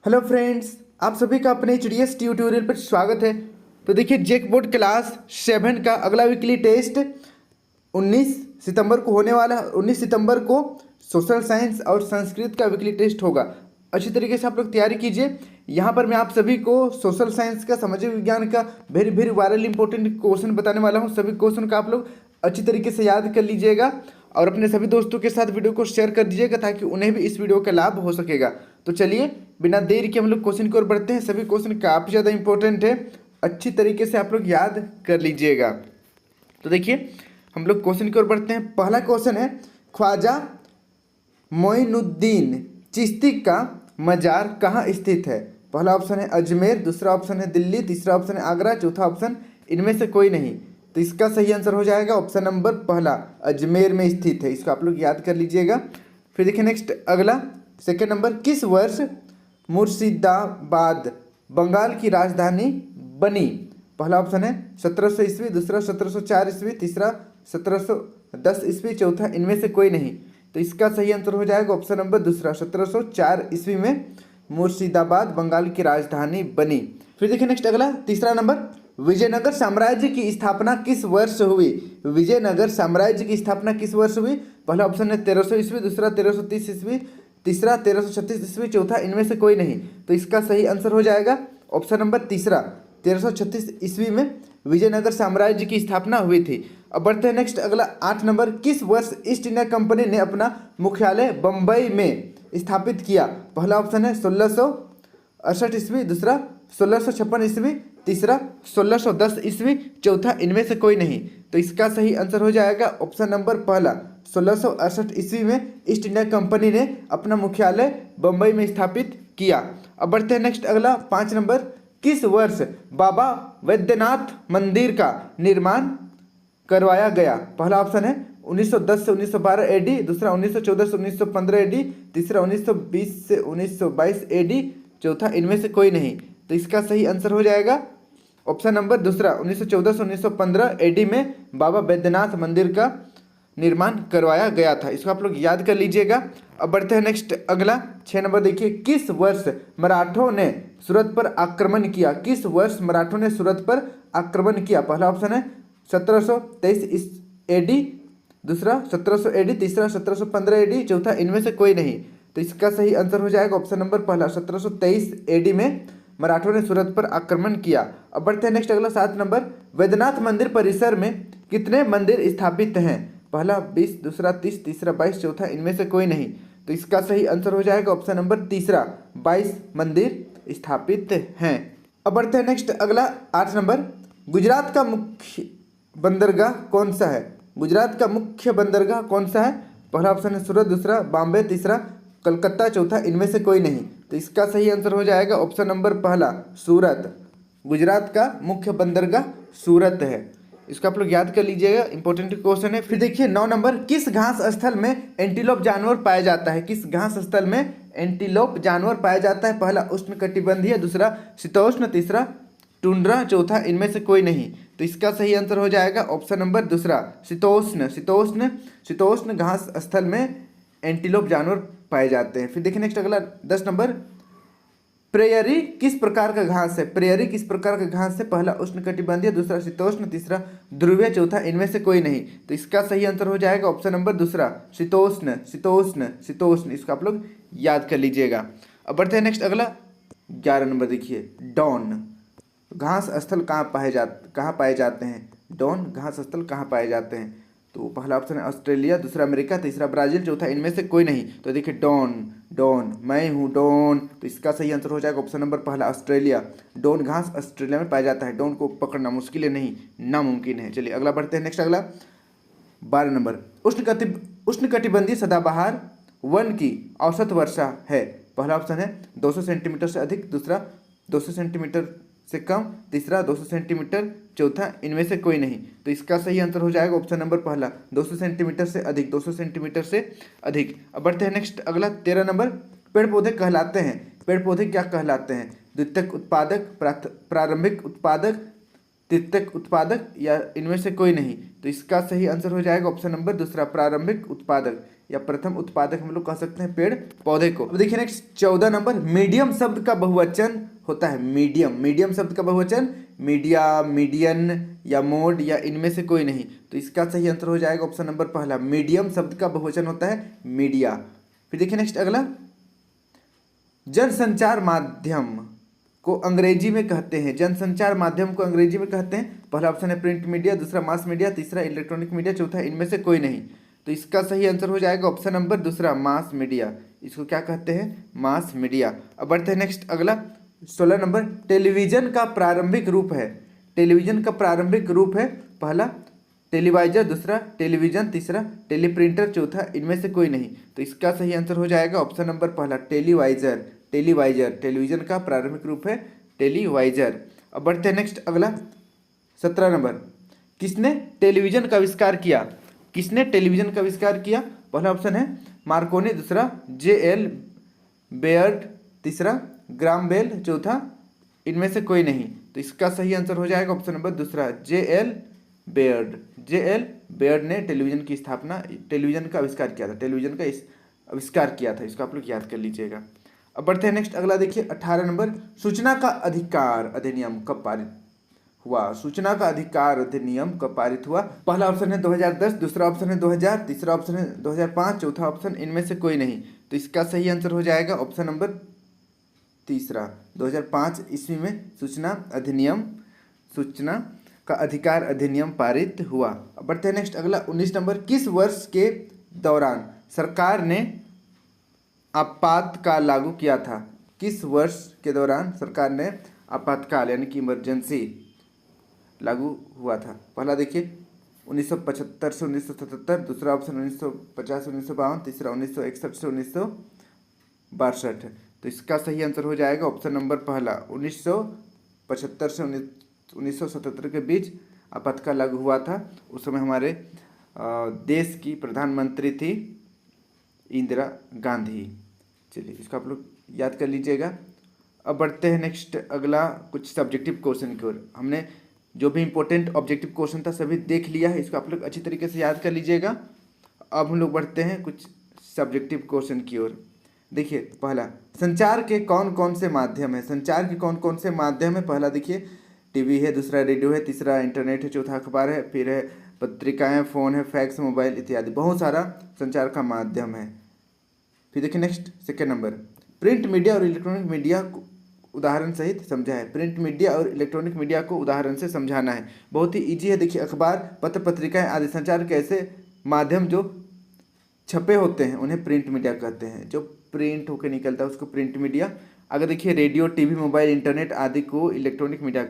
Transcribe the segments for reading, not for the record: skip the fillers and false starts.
Hello friends, आप सभी का अपने एचडीएस ट्यूटोरियल पर स्वागत है। तो देखिए, जेक बोर्ड क्लास 7 का अगला वीकली टेस्ट 19 सितंबर को होने वाला है। 19 सितंबर को सोशल साइंस और संस्कृत का वीकली टेस्ट होगा। अच्छी तरीके से आप लोग तैयारी कीजिए। यहाँ पर मैं आप सभी को सोशल साइंस का, सामाजिक विज्ञान का very very viral important question बताने वाला हूँ। सभी क्वेश्चन का आप लोग अच्छी तरीके से याद कर लीजिएगा और अपने सभी दोस्तों के साथ वीडियो को शेयर कर दीजिएगा ताकि उन्हें भी इस वीडियो का लाभ हो सकेगा। तो चलिए, बिना देर के हम लोग क्वेश्चन की ओर बढ़ते हैं। सभी क्वेश्चन काफ़ी ज़्यादा इंपॉर्टेंट है, अच्छी तरीके से आप लोग याद कर लीजिएगा। तो देखिए, हम लोग क्वेश्चन की ओर बढ़ते हैं। पहला क्वेश्चन है, ख्वाजा मोइनुद्दीन चिश्ती का मजार कहाँ स्थित है? पहला ऑप्शन है अजमेर, दूसरा ऑप्शन है दिल्ली, तीसरा ऑप्शन है आगरा, चौथा ऑप्शन इनमें से कोई नहीं। तो इसका सही आंसर हो जाएगा ऑप्शन नंबर पहला, अजमेर में स्थित है। इसको आप लोग याद कर लीजिएगा। फिर देखिए नेक्स्ट, अगला सेकेंड नंबर, किस वर्ष मुर्शिदाबाद बंगाल की राजधानी बनी? पहला ऑप्शन है 1700 ईस्वी, दूसरा 1704 ईस्वी, तीसरा 1710 ईस्वी, चौथा इनमें से कोई नहीं। तो इसका सही आंसर हो जाएगा ऑप्शन नंबर दूसरा, 1704 ईस्वी में मुर्शिदाबाद बंगाल की राजधानी बनी। फिर देखिए नेक्स्ट, अगला तीसरा नंबर, विजयनगर साम्राज्य की स्थापना किस वर्ष हुई? विजयनगर साम्राज्य की स्थापना किस वर्ष हुई? पहला ऑप्शन है 1300 ईस्वी, दूसरा 1330 ईस्वी, तीसरा 1336 ईस्वी, चौथा इनमें से कोई नहीं। तो इसका सही आंसर हो जाएगा ऑप्शन नंबर तीसरा, 1336 ईस्वी में विजयनगर साम्राज्य की स्थापना हुई थी। अब बढ़ते हैं नेक्स्ट, अगला 8 नंबर, किस वर्ष ईस्ट इंडिया कंपनी ने अपना मुख्यालय बम्बई में स्थापित किया? पहला ऑप्शन है 1668 ईस्वी, दूसरा 1656 ईस्वी, तीसरा 1610 ईस्वी, चौथा इनमें से कोई नहीं। तो इसका सही आंसर हो जाएगा ऑप्शन नंबर पहला, 1668 ईस्वी में ईस्ट इंडिया कंपनी ने अपना मुख्यालय बम्बई में स्थापित किया। अब बढ़ते हैं नेक्स्ट, अगला 5 नंबर, किस वर्ष बाबा वैद्यनाथ मंदिर का निर्माण करवाया गया? पहला ऑप्शन है 1910 से 1912 एडी, दूसरा 1914 से 1915 एडी, तीसरा 1920 से 1922 एडी, चौथा इनमें से कोई नहीं। तो इसका सही आंसर हो जाएगा ऑप्शन नंबर दूसरा, 1914 से 1915 एडी में बाबा बैद्यनाथ मंदिर का निर्माण करवाया गया था। इसको आप लोग याद कर लीजिएगा। अब बढ़ते हैं नेक्स्ट, अगला 6 नंबर, देखिए, किस वर्ष मराठों ने सूरत पर आक्रमण किया? किस वर्ष मराठों ने सूरत पर आक्रमण किया? पहला ऑप्शन है 1723 एडी, दूसरा 1700 एडी, तीसरा 1715 एडी, चौथा इनमें से कोई नहीं। तो इसका सही आंसर हो जाएगा ऑप्शन नंबर पहला, 1723 एडी में मराठों ने सूरत पर आक्रमण किया। अब बढ़ते हैं नेक्स्ट, अगला 7 नंबर, वैद्यनाथ मंदिर परिसर में कितने मंदिर स्थापित हैं? पहला 20, दूसरा 30, तीसरा 22, चौथा इनमें से कोई नहीं। तो इसका सही आंसर हो जाएगा ऑप्शन नंबर तीसरा, 22 मंदिर स्थापित हैं। अब बढ़ते हैं नेक्स्ट, अगला 8 नंबर, गुजरात का मुख्य बंदरगाह कौन सा है? गुजरात का मुख्य बंदरगाह कौन सा है? पहला ऑप्शन है सूरत, दूसरा बॉम्बे, तीसरा कलकत्ता, चौथा इनमें से कोई नहीं। तो इसका सही आंसर हो जाएगा ऑप्शन नंबर पहला, सूरत। गुजरात का मुख्य बंदरगाह सूरत है। इसको आप लोग याद कर लीजिएगा, इंपॉर्टेंट क्वेश्चन है। फिर देखिए 9 नंबर, किस घास स्थल में एंटीलोप जानवर पाया जाता है? किस घास स्थल में एंटीलोप जानवर पाया जाता है? पहला उष्णकटिबंधीय, दूसरा शीतोष्ण, तीसरा टुंड्रा, चौथा इनमें से कोई नहीं। तो इसका सही आंसर हो जाएगा ऑप्शन नंबर दूसरा, शीतोष्ण। शीतोष्ण शीतोष्ण घास स्थल में एंटीलोप जानवर पाए जाते हैं। फिर देखिए नेक्स्ट, अगला 10 नंबर, प्रेयरी किस प्रकार का घास है? प्रेयरी किस प्रकार का घास है? पहला उष्णकटिबंधीय, दूसरा शीतोष्ण, तीसरा ध्रुवीय, चौथा इनमें से कोई नहीं। तो इसका सही आंसर हो जाएगा ऑप्शन नंबर दूसरा, शीतोष्ण। शीतोष्ण शीतोष्ण इसको आप लोग याद कर लीजिएगा। अब बढ़ते हैं नेक्स्ट, अगला 11 नंबर, देखिए, डॉन घास स्थल कहाँ पाए जाते हैं? डॉन घास स्थल कहाँ पाए जाते हैं? तो पहला ऑप्शन है ऑस्ट्रेलिया, दूसरा अमेरिका, तीसरा ब्राजील, चौथा इनमें से कोई नहीं। तो देखिए, डॉन डॉन मैं हूँ डॉन। तो इसका सही आंसर हो जाएगा ऑप्शन नंबर पहला, ऑस्ट्रेलिया। डॉन घास ऑस्ट्रेलिया में पाया जाता है। डॉन को पकड़ना मुश्किल है नहीं, नामुमकिन है। चलिए अगला बढ़ते हैं नेक्स्ट, अगला 12 नंबर, उष्णकटिबंधीय सदाबहार वन की औसत वर्षा है? पहला ऑप्शन है 200 सेंटीमीटर से अधिक, दूसरा 200 सेंटीमीटर से कम, तीसरा 200 सेंटीमीटर, चौथा इनमें से कोई नहीं। तो इसका सही आंसर हो जाएगा ऑप्शन नंबर पहला, 200 सेंटीमीटर से अधिक। 200 सेंटीमीटर से अधिक। अब बढ़ते हैं नेक्स्ट, अगला 13 नंबर, पेड़ पौधे कहलाते हैं, पेड़ पौधे क्या कहलाते हैं? द्वितीयक उत्पादक, प्रारंभिक उत्पादक, तृतीयक उत्पादक, या इनमें से कोई नहीं। तो इसका सही आंसर हो जाएगा ऑप्शन नंबर दूसरा, प्रारंभिक उत्पादक। या प्रथम उत्पादक हम लोग कह सकते हैं पेड़ पौधे को। अब देखिए नेक्स्ट 14 नंबर, मीडियम शब्द का बहुवचन होता है मीडियम। मीडियम शब्द का बहुवचन मीडिया, मीडियन या मोड या इनमें से कोई नहीं। तो इसका सही आंसर हो जाएगा ऑप्शन नंबर पहला, मीडियम शब्द का बहुवचन होता है मीडिया। फिर देखिए नेक्स्ट अगला, जनसंचार माध्यम को अंग्रेजी में कहते हैं, जनसंचार माध्यम को अंग्रेजी में कहते हैं। पहला ऑप्शन है प्रिंट मीडिया, दूसरा मास मीडिया, तीसरा इलेक्ट्रॉनिक मीडिया, चौथा इनमें से कोई नहीं। तो इसका सही आंसर हो जाएगा ऑप्शन नंबर दूसरा, मास मीडिया। इसको क्या कहते हैं? Mass media. अब बढ़ते हैं नेक्स्ट अगला 16 नंबर, टेलीविजन का प्रारंभिक रूप है। टेलीविजन का प्रारंभिक रूप है पहला टेलीवाइजर, दूसरा टेलीविजन, तीसरा टेलीप्रिंटर, चौथा इनमें से कोई नहीं। तो इसका सही आंसर हो जाएगा ऑप्शन नंबर पहला, टेलीवाइजर। टेलीवाइजर टेलीविजन का प्रारंभिक रूप है टेलीवाइजर। अब बढ़ते हैं नेक्स्ट अगला 17 नंबर, किसने टेलीविजन का आविष्कार किया? किसने टेलीविजन का आविष्कार किया? पहला ऑप्शन है मार्कोनी, दूसरा जे.एल. बेयर्ड, तीसरा ग्राम बेल, चौथा इनमें से कोई नहीं। तो इसका सही आंसर हो जाएगा ऑप्शन नंबर दूसरा, जे.एल. बेयर्ड। जे.एल. बेयर्ड ने टेलीविजन की स्थापना, टेलीविजन का आविष्कार किया था, टेलीविजन का आविष्कार किया था। इसको आप लोग याद कर लीजिएगा। अब बढ़ते हैं नेक्स्ट अगला, देखिए 18 नंबर, सूचना का अधिकार अधिनियम कब पारित हुआ? सूचना का अधिकार अधिनियम कब पारित हुआ? पहला ऑप्शन है 2010, दूसरा ऑप्शन है 2000, तीसरा ऑप्शन है 2005, चौथा ऑप्शन इनमें से कोई नहीं। तो इसका सही आंसर हो जाएगा ऑप्शन नंबर तीसरा, 2005 ईस्वी में सूचना अधिनियम, सूचना का अधिकार अधिनियम पारित हुआ। अब बढ़ते हैं नेक्स्ट अगला 19 नंबर, किस वर्ष के दौरान सरकार ने आपातकाल लागू किया था? किस वर्ष के दौरान सरकार ने आपातकाल यानी कि इमरजेंसी लागू हुआ था? पहला देखिए 1975 से 1977, दूसरा ऑप्शन 1950 से 1952, तीसरा 1961 से 1962। तो इसका सही आंसर हो जाएगा ऑप्शन नंबर पहला, 1975 से 1977 के बीच आपातकाल लागू हुआ था। उस समय हमारे देश की प्रधानमंत्री थी इंदिरा गांधी। चलिए इसको आप लोग याद कर लीजिएगा। अब बढ़ते हैं नेक्स्ट अगला कुछ सब्जेक्टिव क्वेश्चन की ओर। हमने जो भी इंपॉर्टेंट ऑब्जेक्टिव क्वेश्चन था सभी देख लिया है, इसको आप लोग अच्छी तरीके से याद कर लीजिएगा। अब हम लोग बढ़ते हैं कुछ सब्जेक्टिव क्वेश्चन की ओर। देखिए पहला, संचार के कौन कौन से माध्यम है? संचार के कौन कौन से माध्यम है? पहला देखिए टीवी है, दूसरा रेडियो है, तीसरा इंटरनेट है, चौथा अखबार है, फिर है पत्रिकाएं, फ़ोन है, फैक्स, मोबाइल इत्यादि। बहुत सारा संचार का माध्यम है। फिर देखिए next second number, print media और इलेक्ट्रॉनिक मीडिया को उदाहरण सहित समझा है। प्रिंट मीडिया और इलेक्ट्रॉनिक मीडिया को उदाहरण से समझाना है। बहुत ही ईजी है। देखिए अखबार, पत्र पत्रिकाएं आदि संचार के ऐसे माध्यम जो छपे होते हैं उन्हें प्रिंट मीडिया कहते हैं। जो प्रिंट होकर निकलता है उसको प्रिंट मीडिया। अगर देखिए रेडियो, टीवी, मोबाइल, इंटरनेट आदि को इलेक्ट्रॉनिक मीडिया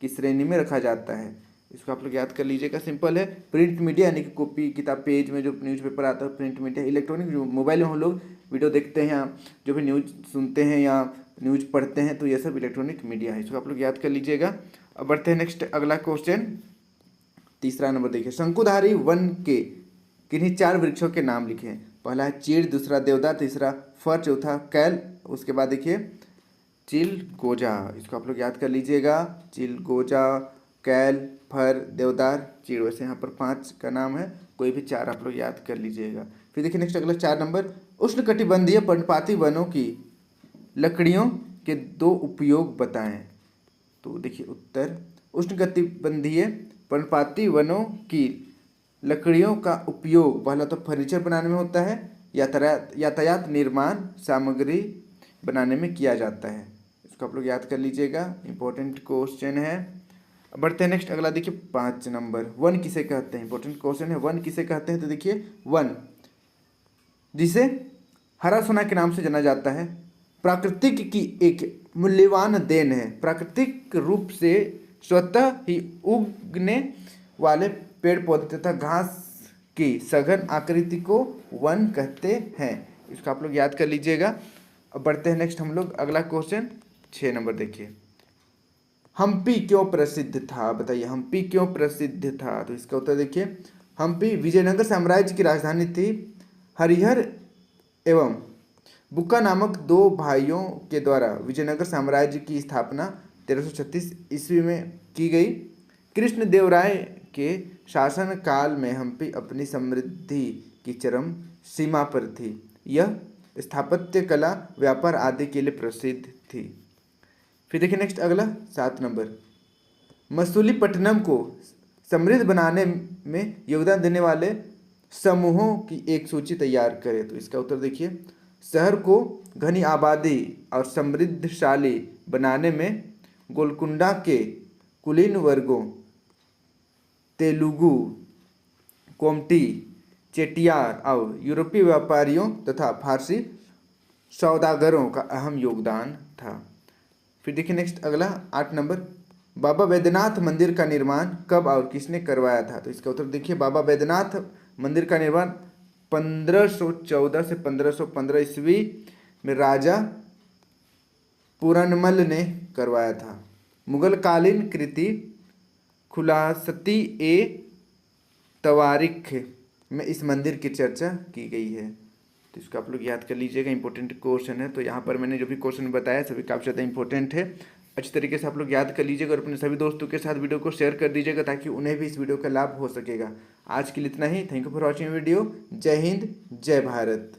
की श्रेणी में रखा जाता है। इसको आप लोग याद कर लीजिएगा, सिंपल है। प्रिंट मीडिया यानी कि कॉपी किताब, पेज में जो न्यूज़पेपर आता है प्रिंट मीडिया। इलेक्ट्रॉनिक जो मोबाइल में हम लोग वीडियो देखते हैं या जो भी न्यूज़ सुनते हैं या न्यूज़ पढ़ते हैं, तो ये सब इलेक्ट्रॉनिक मीडिया है। इसको आप लोग याद कर लीजिएगा। अब बढ़ते हैं नेक्स्ट अगला क्वेश्चन, तीसरा नंबर देखिए, शंकुधारी वन के किन्हीं 4 वृक्षों के नाम लिखे हैं। पहला है चीड़, दूसरा देवदार, तीसरा फर, चौथा कैल, उसके बाद देखिए चिलगोजा। इसको आप लोग याद कर लीजिएगा, चिलगोजा, कैल, फर, देवदार, चीड़। वैसे यहाँ पर 5 का नाम है, कोई भी 4 आप लोग याद कर लीजिएगा। फिर देखिए नेक्स्ट अगला 4 नंबर, उष्णकटिबंधीय पर्णपाती वनों की लकड़ियों के 2 उपयोग बताएं। तो देखिए उत्तर, उष्णकटिबंधीय पर्णपाती वनों की लकड़ियों का उपयोग पहला तो फर्नीचर बनाने में होता है, यातायात निर्माण सामग्री बनाने में किया जाता है। इसको आप लोग याद कर लीजिएगा, इंपॉर्टेंट क्वेश्चन है। अब बढ़ते हैं नेक्स्ट अगला देखिए 5 नंबर, वन किसे कहते हैं? इंपॉर्टेंट क्वेश्चन है, वन किसे कहते हैं? तो देखिए वन जिसे हरा सोना के नाम से जाना जाता है, प्राकृतिक की एक मूल्यवान देन है। प्राकृतिक रूप से स्वतः ही उगने वाले पेड़ पौधे तथा घास की सघन आकृति को वन कहते हैं। इसको आप लोग याद कर लीजिएगा। अब बढ़ते हैं नेक्स्ट हम लोग अगला क्वेश्चन 6 नंबर देखिए, हम्पी क्यों प्रसिद्ध था? बताइए हम्पी क्यों प्रसिद्ध था? तो इसका उत्तर देखिए, हम्पी विजयनगर साम्राज्य की राजधानी थी। हरिहर एवं बुक्का नामक 2 भाइयों के द्वारा विजयनगर साम्राज्य की स्थापना 1336 ईस्वी में की गई। कृष्णदेवराय के शासन काल में हम्पी अपनी समृद्धि की चरम सीमा पर थी। यह स्थापत्य कला, व्यापार आदि के लिए प्रसिद्ध थी। फिर देखिए नेक्स्ट अगला 7 नंबर, मसूलीपट्टनम को समृद्ध बनाने में योगदान देने वाले समूहों की एक सूची तैयार करें। तो इसका उत्तर देखिए, शहर को घनी आबादी और समृद्धशाली बनाने में गोलकुंडा के कुलीन वर्गों, तेलुगु, कोमटी, चेटियार और यूरोपीय व्यापारियों तथा फारसी सौदागरों का अहम योगदान था। फिर देखिए नेक्स्ट अगला 8 नंबर, बाबा बैद्यनाथ मंदिर का निर्माण कब और किसने करवाया था। तो इसका उत्तर देखिए, बाबा बैद्यनाथ मंदिर का निर्माण 1514 से 1515 ईस्वी में राजा पूरनमल ने करवाया था। मुगल कालीन कृति खुलासती ए तवारीख में इस मंदिर की चर्चा की गई है। तो इसको आप लोग याद कर लीजिएगा, इंपॉर्टेंट क्वेश्चन है। तो यहाँ पर मैंने जो भी क्वेश्चन बताया सभी काफ़ी ज़्यादा इंपॉर्टेंट है, अच्छी तरीके से आप लोग याद कर लीजिएगा और अपने सभी दोस्तों के साथ वीडियो को शेयर कर दीजिएगा ताकि उन्हें भी इस वीडियो का लाभ हो सकेगा। आज के लिए इतना ही। Thank you for watching video. Jai Hind, जय भारत।